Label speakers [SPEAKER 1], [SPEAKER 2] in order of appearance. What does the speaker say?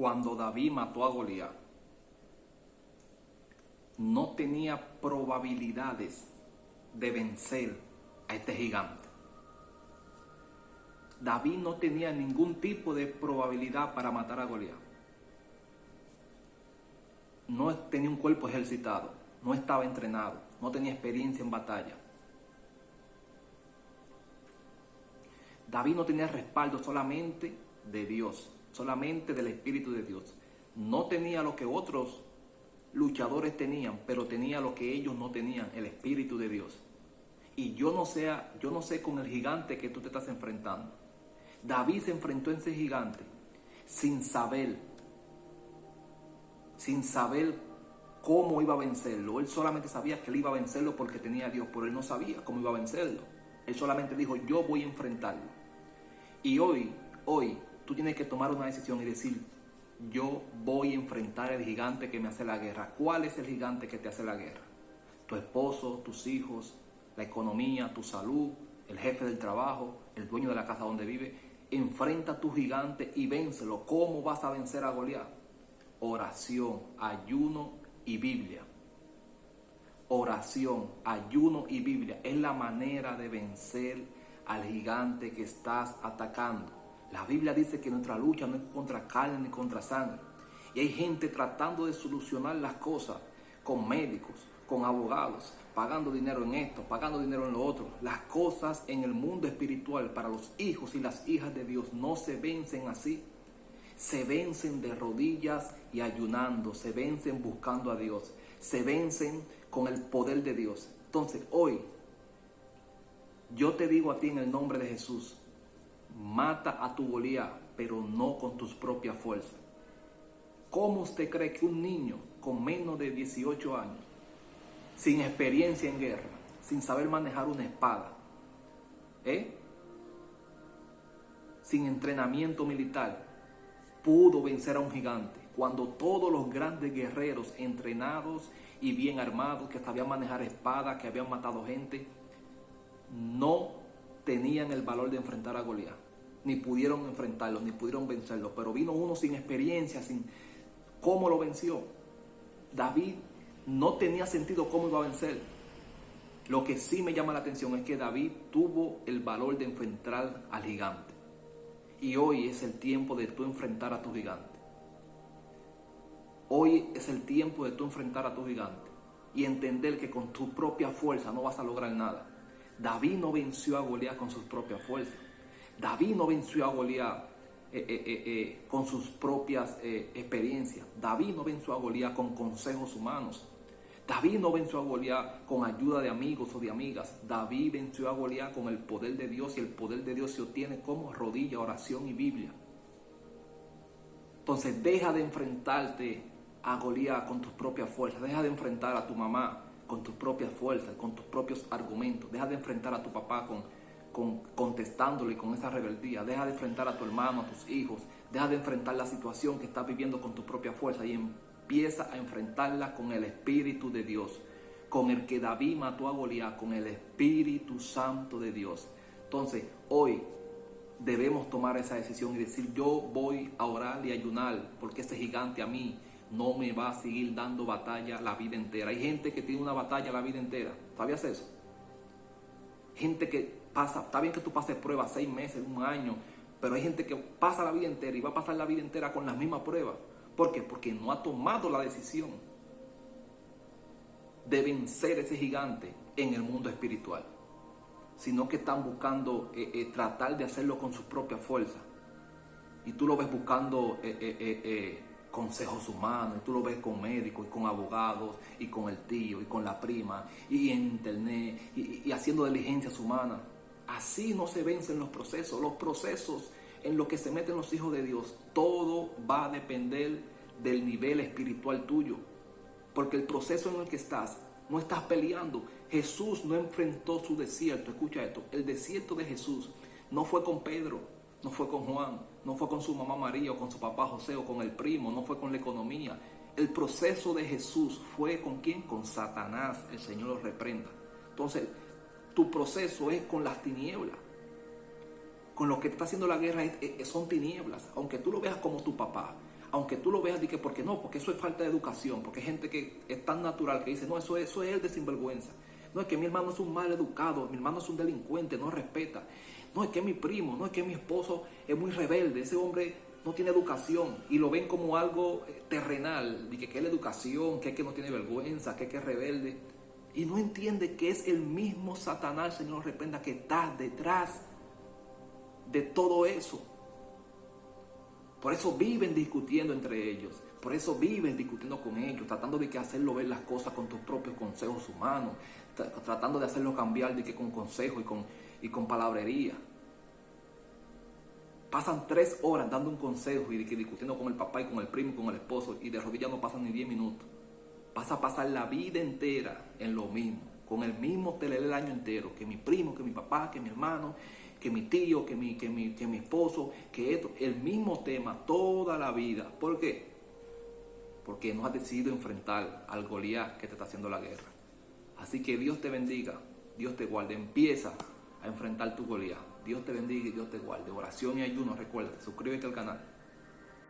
[SPEAKER 1] cuando David mató a Goliat, no tenía probabilidades de vencer a este gigante. David no tenía ningún tipo de probabilidad para matar a Goliat. No tenía un cuerpo ejercitado, no estaba entrenado, no tenía experiencia en batalla. David no tenía respaldo solamente de Dios, solamente del Espíritu de Dios. No tenía lo que otros luchadores tenían, pero tenía lo que ellos no tenían, el Espíritu de Dios. Y yo no sé con el gigante que tú te estás enfrentando. David se enfrentó a ese gigante sin saber cómo iba a vencerlo. Él solamente sabía que él iba a vencerlo porque tenía a Dios, pero él no sabía cómo iba a vencerlo. Él solamente dijo, yo voy a enfrentarlo. Y hoy tú tienes que tomar una decisión y decir, yo voy a enfrentar al gigante que me hace la guerra. ¿Cuál es el gigante que te hace la guerra? Tu esposo, tus hijos, la economía, tu salud, el jefe del trabajo, el dueño de la casa donde vive. Enfrenta a tu gigante y vénselo. ¿Cómo vas a vencer a Goliat? Oración, ayuno y Biblia. Oración, ayuno y Biblia es la manera de vencer al gigante que estás atacando. La Biblia dice que nuestra lucha no es contra carne ni contra sangre. Y hay gente tratando de solucionar las cosas con médicos, con abogados, pagando dinero en esto, pagando dinero en lo otro. Las cosas en el mundo espiritual para los hijos y las hijas de Dios no se vencen así. Se vencen de rodillas y ayunando, se vencen buscando a Dios, se vencen con el poder de Dios. Entonces hoy yo te digo a ti en el nombre de Jesús, mata a tu Goliat, pero no con tus propias fuerzas. ¿Cómo usted cree que un niño con menos de 18 años, sin experiencia en guerra, sin saber manejar una espada, sin entrenamiento militar, pudo vencer a un gigante? Cuando todos los grandes guerreros entrenados y bien armados, que sabían manejar espadas, que habían matado gente, no tenían el valor de enfrentar a Goliat, ni pudieron enfrentarlo, ni pudieron vencerlo. Pero vino uno sin experiencia, sin cómo lo venció. David no tenía sentido cómo iba a vencer. Lo que sí me llama la atención es que David tuvo el valor de enfrentar al gigante. Y hoy es el tiempo de tú enfrentar a tu gigante. Hoy es el tiempo de tú enfrentar a tu gigante y entender que con tu propia fuerza no vas a lograr nada. David no venció a Goliat con sus propias fuerzas. David no venció a Goliat con sus propias experiencias. David no venció a Goliat con consejos humanos. David no venció a Goliat con ayuda de amigos o de amigas. David venció a Goliat con el poder de Dios, y el poder de Dios se obtiene como rodilla, oración y Biblia. Entonces deja de enfrentarte a Goliat con tus propias fuerzas. Deja de enfrentar a tu mamá con tus propias fuerzas, con tus propios argumentos. Deja de enfrentar a tu papá contestándole con esa rebeldía. Deja de enfrentar a tu hermano, a tus hijos. Deja de enfrentar la situación que estás viviendo con tu propia fuerza y empieza a enfrentarla con el Espíritu de Dios, con el que David mató a Goliat, con el Espíritu Santo de Dios. Entonces hoy debemos tomar esa decisión y decir, yo voy a orar y ayunar porque este gigante a mí no me va a seguir dando batalla la vida entera. Hay gente que tiene una batalla la vida entera. ¿Sabías eso? Gente que pasa, está bien que tú pases pruebas 6 meses, 1 año, pero hay gente que pasa la vida entera y va a pasar la vida entera con las mismas pruebas. ¿Por qué? Porque no ha tomado la decisión de vencer ese gigante en el mundo espiritual, sino que están buscando tratar de hacerlo con sus propias fuerzas. Y tú lo ves buscando consejos humanos, y tú lo ves con médicos y con abogados y con el tío y con la prima y en internet y haciendo diligencias humanas. Así no se vencen los procesos. Los procesos en los que se meten los hijos de Dios, todo va a depender del nivel espiritual tuyo. Porque el proceso en el que estás, no estás peleando. Jesús no enfrentó su desierto. Escucha esto, el desierto de Jesús no fue con Pedro, no fue con Juan, no fue con su mamá María o con su papá José o con el primo, no fue con la economía. El proceso de Jesús fue ¿con quién? Con Satanás. El Señor lo reprenda. Entonces, tu proceso es con las tinieblas. Con lo que te está haciendo la guerra son tinieblas. Aunque tú lo veas como tu papá, aunque tú lo veas, di que porque no, porque eso es falta de educación, porque hay gente que es tan natural que dice, no, eso es él de sinvergüenza. No, es que mi hermano es un mal educado, mi hermano es un delincuente, no respeta. No, es que mi primo, no, es que mi esposo es muy rebelde, ese hombre no tiene educación, y lo ven como algo terrenal, de que es la educación, que es que no tiene vergüenza, que es rebelde, y no entiende que es el mismo Satanás, Señor, reprenda, que está detrás de todo eso. Por eso viven discutiendo entre ellos, por eso viven discutiendo con ellos, tratando de que hacerlo ver las cosas con tus propios consejos humanos, tratando de hacerlo cambiar de que con consejo y con palabrería. Pasan 3 horas dando un consejo y discutiendo con el papá y con el primo y con el esposo, y de rodillas no pasan ni 10 minutos. Vas a pasar la vida entera en lo mismo, con el mismo telele el año entero, que mi primo, que mi papá, que mi hermano, que mi tío, que mi esposo, que esto, el mismo tema toda la vida. ¿Por qué? Porque no has decidido enfrentar al Goliat que te está haciendo la guerra. Así que Dios te bendiga, Dios te guarde, empieza a enfrentar tu Goliat. Dios te bendiga y Dios te guarde. Oración y ayuno, recuerda, suscríbete al canal.